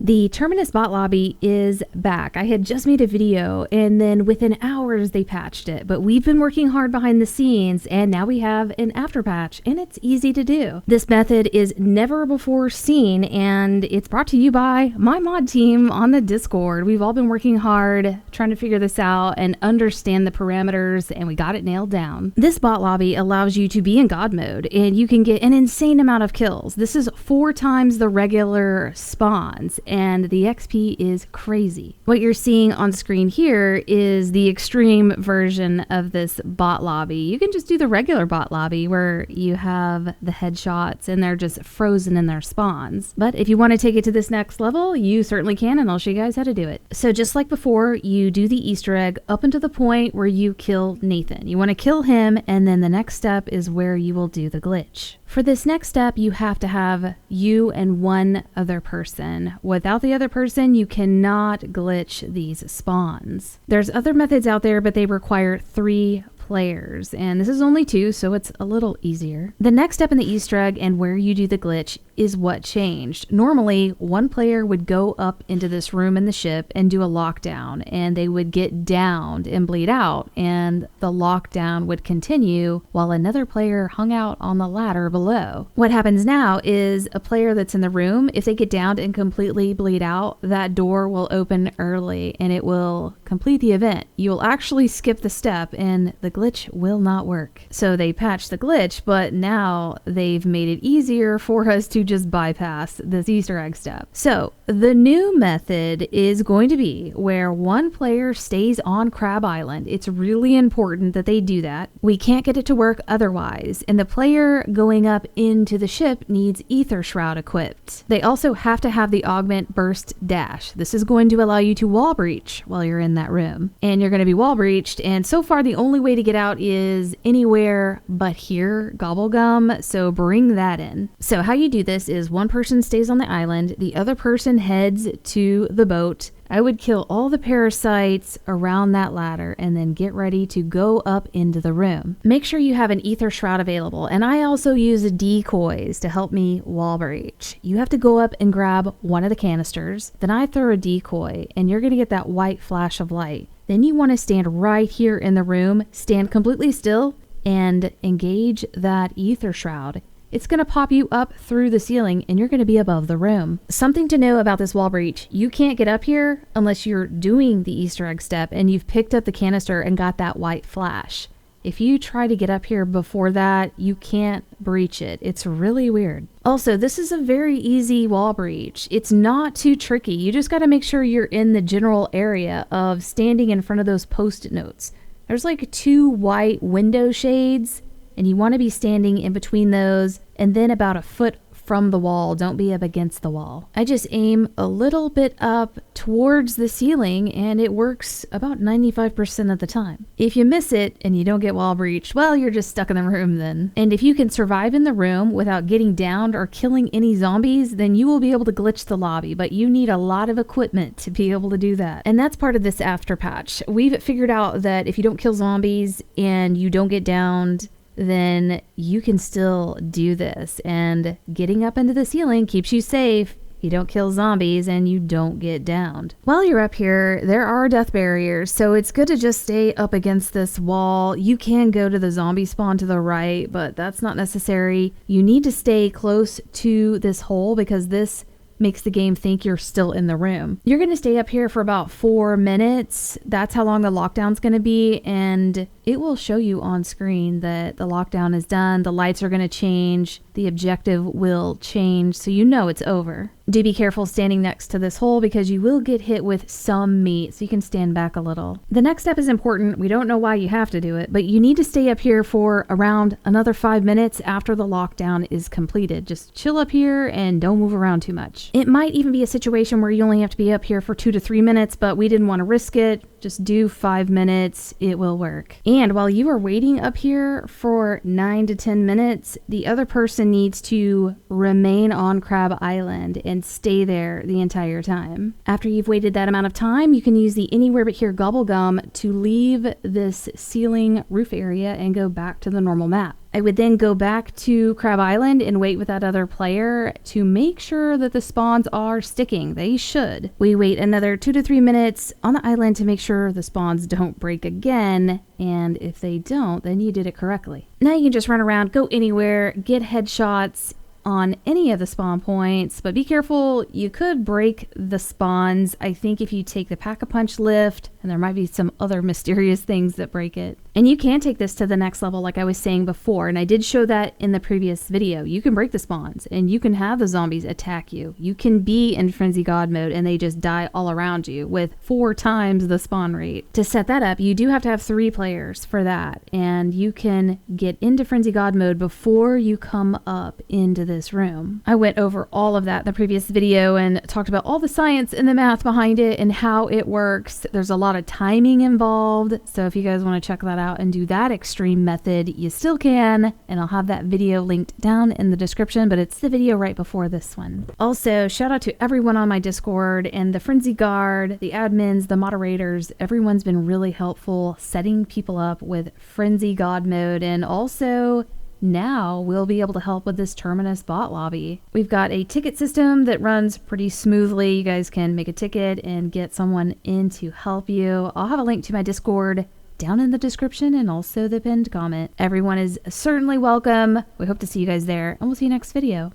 The Terminus bot lobby is back. I had just made a video and then within hours they patched it, but we've been working hard behind the scenes and now we have an after patch and it's easy to do. This method is never before seen and it's brought to you by my mod team on the Discord. We've all been working hard trying to figure this out and understand the parameters, and we got it nailed down. This bot lobby allows you to be in God mode and you can get an insane amount of kills. This is 4 times the regular spawns and the XP is crazy. What you're seeing on screen here is the extreme version of this bot lobby. You can just do the regular bot lobby where you have the headshots and they're just frozen in their spawns. But if you want to take it to this next level, you certainly can, and I'll show you guys how to do it. So just like before, you do the Easter egg up until the point where you kill Nathan. You want to kill him, and then the next step is where you will do the glitch. For this next step, you have to have you and one other person. Without the other person, you cannot glitch these spawns. There's other methods out there, but they require 3 players, and this is only 2, so it's a little easier. The next step in the Easter egg and where you do the glitch is what changed. Normally, one player would go up into this room in the ship and do a lockdown, and they would get downed and bleed out, and the lockdown would continue while another player hung out on the ladder below. What happens now is a player that's in the room, if they get downed and completely bleed out, that door will open early and it will complete the event. You will actually skip the step and the glitch will not work. So they patched the glitch, but now they've made it easier for us to just bypass this Easter egg step. So the new method is going to be where one player stays on Crab Island. It's really important that they do that. We can't get it to work otherwise, and the player going up into the ship needs Ether Shroud equipped. They also have to have the Augment Burst Dash. This is going to allow you to wall breach while you're in that room, and you're going to be wall breached, and so far the only way to get out is anywhere but here, Gobblegum, so bring that in. So how you do this is one person stays on the island, the other person heads to the boat. I would kill all the parasites around that ladder and then get ready to go up into the room. Make sure you have an Ether Shroud available, and I also use decoys to help me wall breach. You have to go up and grab one of the canisters, then I throw a decoy and you're going to get that white flash of light. Then you want to stand right here in the room, stand completely still, and engage that Ether Shroud. It's going to pop you up through the ceiling and you're going to be above the room. Something to know about this wall breach, you can't get up here unless you're doing the Easter egg step and you've picked up the canister and got that white flash. If you try to get up here before that, you can't breach it. It's really weird. Also, this is a very easy wall breach. It's not too tricky. You just got to make sure you're in the general area of standing in front of those post-it notes. There's like 2 white window shades, and you want to be standing in between those and then about a foot from the wall. Don't be up against the wall. I just aim a little bit up towards the ceiling and it works about 95% of the time. If you miss it and you don't get wall breached, well, you're just stuck in the room then. And if you can survive in the room without getting downed or killing any zombies, then you will be able to glitch the lobby, but you need a lot of equipment to be able to do that. And that's part of this after patch. We've figured out that if you don't kill zombies and you don't get downed, then you can still do this, and getting up into the ceiling keeps you safe. You don't kill zombies and you don't get downed. While you're up here, there are death barriers, so it's good to just stay up against this wall. You can go to the zombie spawn to the right, but that's not necessary. You need to stay close to this hole because this makes the game think you're still in the room. You're going to stay up here for about 4 minutes. That's how long the lockdown's going to be, and it will show you on screen that the lockdown is done. The lights are going to change. The objective will change, so you know it's over. Do be careful standing next to this hole because you will get hit with some meat, so you can stand back a little. The next step is important. We don't know why you have to do it, but you need to stay up here for around another 5 minutes after the lockdown is completed. Just chill up here and don't move around too much. It might even be a situation where you only have to be up here for 2 to 3 minutes, but we didn't want to risk it. Just do 5 minutes, it will work. And while you are waiting up here for 9 to 10 minutes, the other person needs to remain on Crab Island and stay there the entire time. After you've waited that amount of time, you can use the Anywhere But Here Gobblegum to leave this ceiling roof area and go back to the normal map. I would then go back to Crab Island and wait with that other player to make sure that the spawns are sticking. They should. We wait another 2 to 3 minutes on the island to make sure the spawns don't break again. And if they don't, then you did it correctly. Now you can just run around, go anywhere, get headshots on any of the spawn points, but be careful, you could break the spawns. I think if you take the Pack-a-Punch lift, and there might be some other mysterious things that break it. And you can take this to the next level like I was saying before, and I did show that in the previous video. You can break the spawns, and you can have the zombies attack you. You can be in Frenzy God mode, and they just die all around you with 4 times the spawn rate. To set that up, you do have to have 3 players for that, and you can get into Frenzy God mode before you come up into this room. I went over all of that in the previous video and talked about all the science and the math behind it and how it works. There's a lot of timing involved, so if you guys want to check that out and do that extreme method, you still can, and I'll have that video linked down in the description, but it's the video right before this one. Also, shout out to everyone on my Discord and the Frenzy Guard, the admins, the moderators. Everyone's been really helpful setting people up with Frenzy God mode, and also now we'll be able to help with this Terminus bot lobby. We've got a ticket system that runs pretty smoothly. You guys can make a ticket and get someone in to help you. I'll have a link to my Discord down in the description and also the pinned comment. Everyone is certainly welcome. We hope to see you guys there, and we'll see you next video.